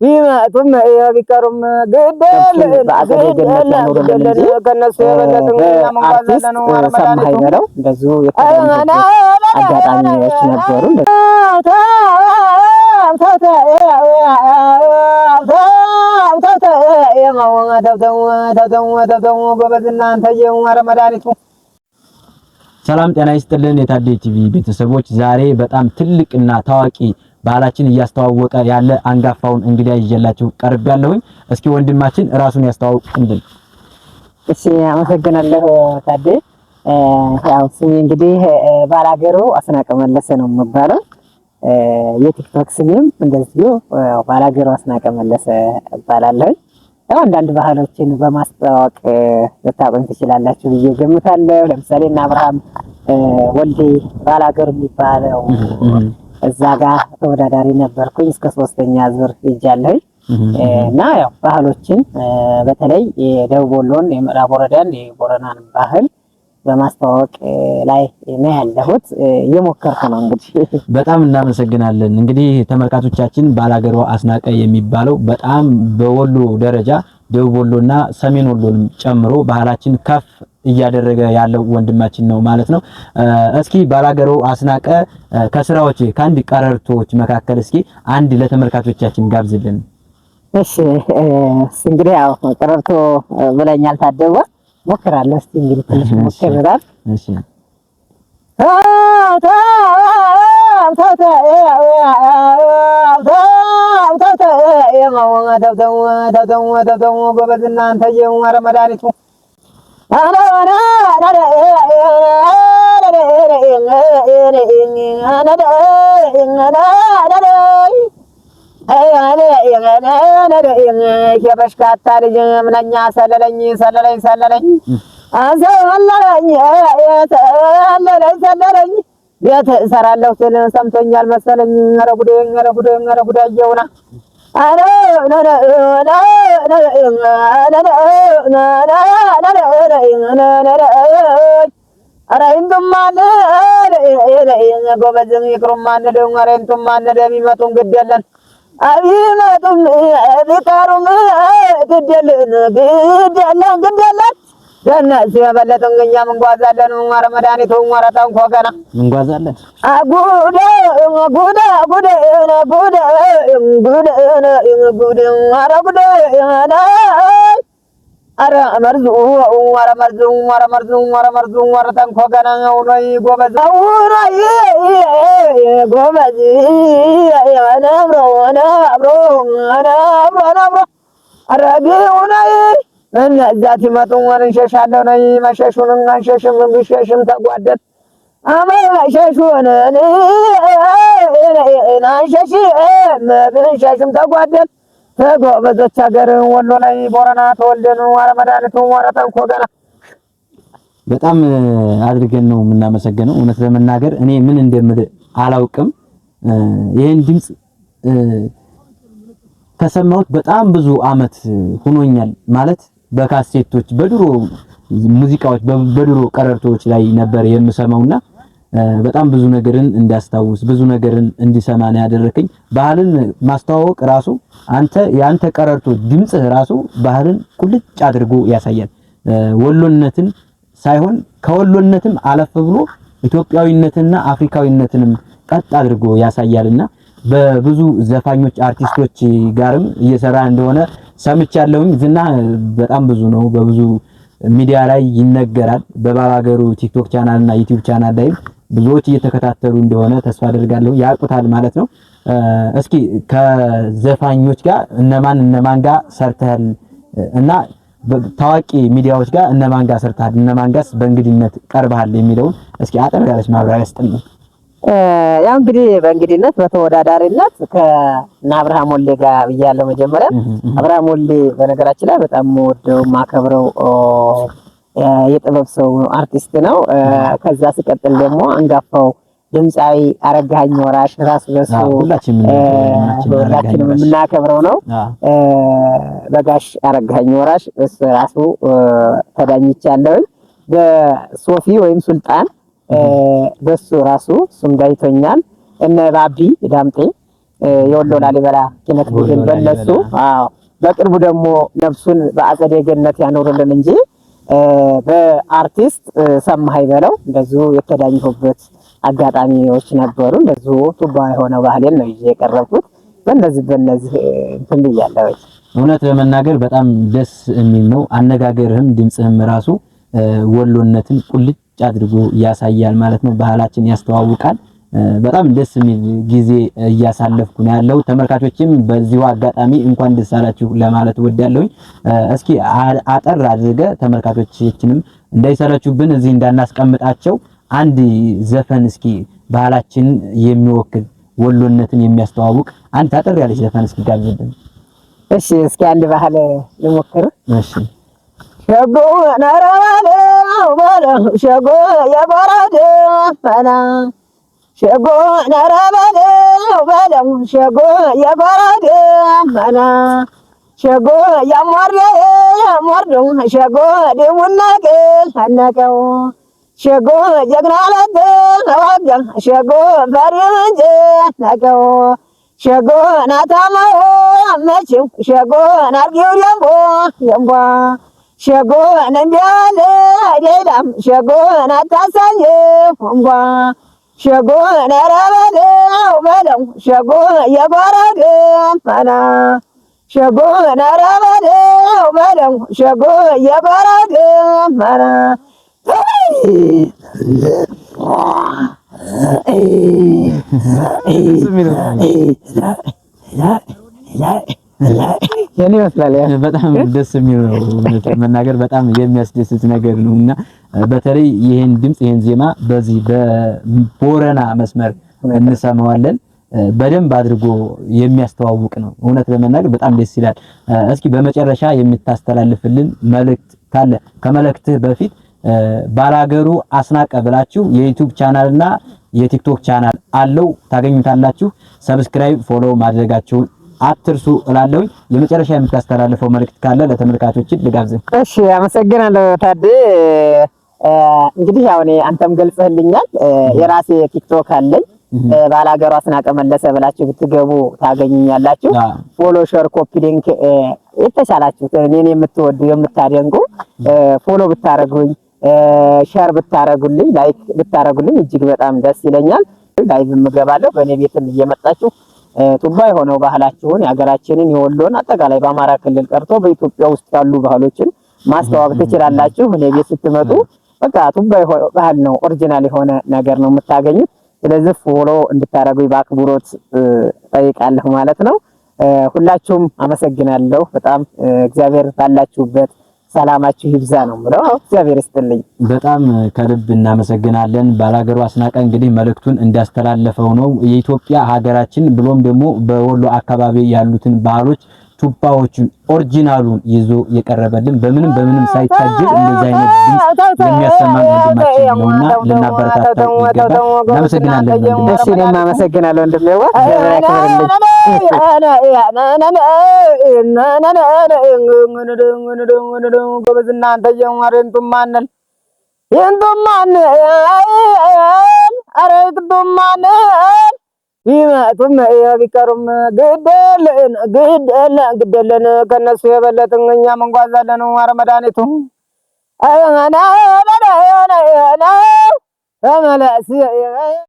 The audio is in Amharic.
ቢመጡም ቢቀሩም ግደል ከነሱ የበለጠ አርቲስት ሰማኸኝ በለው እንደዚሁ አጋጣሚዎች ነበሩ። ሰላም ጤና ይስጥልን የታዴ ቲቪ ቤተሰቦች፣ ዛሬ በጣም ትልቅና ታዋቂ ባህላችን እያስተዋወቀ ያለ አንጋፋውን እንግዳ ይዤላችሁ ቀርቤያለሁኝ። እስኪ ወንድማችን ራሱን ያስተዋውቅልን። እሺ አመሰግናለሁ ታዴ። ያው ስሜ እንግዲህ ባላገሩ አስናቀ መለሰ ነው የምባለው። የቲክቶክ ስሜም እንደዚሁ ባላገሩ አስናቀ መለሰ እባላለሁ። ያው አንዳንድ ባህሎችን በማስተዋወቅ ልታውቁኝ ትችላላችሁ ብዬ ገምታለሁ። ለምሳሌ እና አብርሃም ወልዴ ባላገሩ የሚባለው እዛ ጋር ተወዳዳሪ ነበርኩኝ። እስከ 3ኛ ዙር ሄጃለሁ እና ያው ባህሎችን በተለይ የደቡብ ወሎን፣ የምዕራብ ወረዳን፣ የቦረናን ባህል በማስተዋወቅ ላይ ነው ያለሁት። እየሞከርኩ ነው። እንግዲህ በጣም እናመሰግናለን። እንግዲህ ተመልካቾቻችን ባላገሩ አስናቀ የሚባለው በጣም በወሎ ደረጃ ደቡብ ወሎና ሰሜን ወሎንም ጨምሮ ባህላችን ከፍ እያደረገ ያለው ወንድማችን ነው ማለት ነው። እስኪ ባላገሩ አስናቀ ከስራዎች ከአንድ ቀረርቶች መካከል እስኪ አንድ ለተመልካቾቻችን ጋብዝልን። እሺ እንግዲህ ያው ቀረርቶ ብለኛል ታደዋ ሞክራለሁ። እስቲ እንግዲህ ትንሽ ሞክራለሁ። እሺ የበሽካታ ልጅ ምንኛ ሰለለኝ ቤት እሰራለሁ ስል ሰምቶኛል መሰለኝ። ኧረ ጉዴ አየውና ኧረ እንቱማን ጎበዝ ይቅሩማን ኧረ እንቱማን ቢመጡም ግድ የለን ቢመጡም ቢቀሩም ግድ የለን ከእነሱ የበለጠ እኛም እንጓዛለን። ኧረ መድኃኒቱ ኧረ ጠንኮ ገና እንጓዛለን። ኧረ መርዙ ኧረ ጠንኮ ገና ወይ ጎበዝ ነብሮ አረግውና እነዛ ሲመጡ እንሸሻለሁ ነይ መሸሹን አንሸሽም ቢሸሽም ተጓደል አመሸሹን አንሸሽም ተጓደል ተጎበዞች ሀገር ወሎ ላይ ቦረና ተወልደን ኧረ መድኃኒቱ ኧረ ጠንኮ ገና። በጣም አድርገን ነው የምናመሰግነው። እውነት ለመናገር እኔ ምን እንደምል አላውቅም። ይሄን ድምጽ ከሰማሁት በጣም ብዙ አመት ሆኖኛል። ማለት በካሴቶች በድሮ ሙዚቃዎች በድሮ ቀረርቶች ላይ ነበር የምሰማውና በጣም ብዙ ነገርን እንዳስታውስ ብዙ ነገርን እንዲሰማ ነው ያደረከኝ። ባህልን ማስተዋወቅ ራሱ ያንተ ቀረርቶ ድምጽህ ራሱ ባህልን ቁልጭ አድርጎ ያሳያል። ወሎነትን ሳይሆን ከወሎነትም አለፍ ብሎ ኢትዮጵያዊነትና አፍሪካዊነትንም ቀጥ አድርጎ ያሳያልና በብዙ ዘፋኞች አርቲስቶች ጋርም እየሰራ እንደሆነ ሰምቻለሁኝ። ዝና በጣም ብዙ ነው፣ በብዙ ሚዲያ ላይ ይነገራል። በባላገሩ ቲክቶክ ቻናል እና ዩቲዩብ ቻናል ላይ ብዙዎች እየተከታተሉ እንደሆነ ተስፋ አደርጋለሁ፣ ያውቁታል ማለት ነው። እስኪ ከዘፋኞች ጋር እነማን ጋር ሰርተሃል እና ታዋቂ ሚዲያዎች ጋር እነማን ጋር ሰርተሃል፣ እነማን ጋርስ በእንግዲነት ቀርበሃል የሚለውን እስኪ አጠር ያለች ማብራሪያ ስጥልኝ። ያው እንግዲህ በእንግዲነት በተወዳዳሪነት ከና አብርሃም ወልዴ ጋር ብያለሁ። መጀመሪያ አብርሃም ወልዴ በነገራችን ላይ በጣም ወደው ማከብረው የጥበብ ሰው አርቲስት ነው። ከዛ ሲቀጥል ደግሞ አንጋፋው ድምጻዊ አረጋኸኝ ወራሽ ራሱ በሱ ሁላችንም የምናከብረው ነው። በጋሽ አረጋኸኝ ወራሽ እሱ ራሱ ተዳኝቻለሁ። በሶፊ ወይም ሱልጣን በሱ ራሱ እሱም ዳይቶኛል። እነ ባቢ ዳምጤ የወሎ ላሊበላ ኪነት ቡድን በነሱ በቅርቡ ደግሞ ነፍሱን በአጸደ ገነት ያኖርልን እንጂ በአርቲስት ሰማኸኝ በለው እንደዚሁ የተዳኘሁበት አጋጣሚዎች ነበሩ። እንደዚሁ ቱባ የሆነ ባህሌን ነው ይዤ የቀረብኩት። በእነዚህ እንትን ብያለሁ። እውነት ለመናገር በጣም ደስ የሚል ነው አነጋገርህም ድምጽህም ራሱ ወሎነትን ቁልጭ አድርጎ ያሳያል ማለት ነው። ባህላችን ያስተዋውቃል። በጣም ደስ የሚል ጊዜ እያሳለፍኩ ነው ያለው። ተመልካቾችም በዚሁ አጋጣሚ እንኳን ደስ አላችሁ ለማለት ወዳለሁኝ። እስኪ አጠር አድርገ ተመልካቾችንም እንዳይሰራችሁብን እዚህ እንዳናስቀምጣቸው አንድ ዘፈን እስኪ ባህላችንን የሚወክል ወሎነትን የሚያስተዋውቅ አንድ አጠር ያለች ዘፈን እስኪ ጋብዝልን። እሺ እስኪ አንድ ባህል ልሞክር። እሺ ሸጎ ነራባለው ባለው ሸጎ የበረደ ፈና ሸጎ ነራባለው ባለው ሸጎ የበረደ ፈና ሸጎ ያሟርደው ሸጎ ድውናቅል አነቀው ሸጎ ጀግና ለተዋጋ ሸጎ ፈሪንጀ ነቀው ሸጎ ናታማው አመችው ሸጎ ናርጊው የምቦ ሸጎ ነንዲያለ አይደለም ሸጎ ናታሳየ እንኳ ሸጎ ነረበለው በለው ሸጎ የበረደ ፈና ሸጎ ነረበለው በለው ሸጎ የበረደ ፈና የኔ ይመስላል። በጣም ደስ የሚል ነው መናገር በጣም የሚያስደስት ነገር ነውና በተለይ ይሄን ድምጽ ይሄን ዜማ በዚህ በቦረና መስመር እንሰማዋለን። በደንብ አድርጎ የሚያስተዋውቅ ነው። እውነት ለመናገር በጣም ደስ ይላል። እስኪ በመጨረሻ የምታስተላልፍልን መልእክት ካለ ከመልእክትህ በፊት ባላገሩ አስናቀ ብላችሁ የዩቲዩብ ቻናል እና የቲክቶክ ቻናል አለው ታገኙታላችሁ። ሰብስክራይብ ፎሎ ማድረጋችሁን አትርሱ እላለሁ። የመጨረሻ የምታስተላልፈው መልእክት ካለ ለተመልካቾች ልጋብዝህ። እሺ አመሰግናለሁ ታዴ። እንግዲህ ያው እኔ አንተም ገልጸህልኛል የራሴ ቲክቶክ አለኝ። ባላገሩ አስናቀ መለሰ ብላችሁ ብትገቡ ታገኙኛላችሁ። ፎሎ ሼር ኮፒ ሊንክ የተሻላችሁ እኔን የምትወዱ የምታደንቁ ፎሎ ብታረጉኝ ሼር ብታረጉልኝ ላይክ ብታረጉልኝ እጅግ በጣም ደስ ይለኛል። ላይቭ እገባለሁ። በእኔ ቤትም እየመጣችሁ ቱባ የሆነው ባህላችሁን የሀገራችንን የወሎን አጠቃላይ በአማራ ክልል ቀርቶ በኢትዮጵያ ውስጥ ያሉ ባህሎችን ማስተዋወቅ ትችላላችሁ። እኔ ቤት ስትመጡ በቃ ቱባ ባህል ነው ኦሪጂናል የሆነ ነገር ነው የምታገኙት። ስለዚህ ፎሎ እንድታረጉኝ በአክብሮት ጠይቃለሁ ማለት ነው። ሁላችሁም አመሰግናለሁ በጣም እግዚአብሔር ባላችሁበት ሰላማችሁ ይብዛ ነው ብለው እግዚአብሔር ይስጥልኝ። በጣም ከልብ እናመሰግናለን። ባላገሩ አስናቀ እንግዲህ መልእክቱን እንዳስተላለፈው ነው የኢትዮጵያ ሀገራችን ብሎም ደግሞ በወሎ አካባቢ ያሉትን ባህሎች ቱባዎችን ኦሪጂናሉን ይዞ የቀረበልን በምንም ሳይታጀብ እንደዚህ አይነት ድምጽ የሚያሰማን ወንድማችን ነውና ልናበረታታው ይገባል። እናመሰግናለን። እሺ እኔም አመሰግናለሁ ወንድሜዋ። ጎበዝ እናንተ ጀማሪን ቱማነል አረ ቱማነል ቢመጡም ቢቀሩም ግደለን ከነሱ የበለጥን እኛም እንጓዛለን። አረ መድኃኒቱ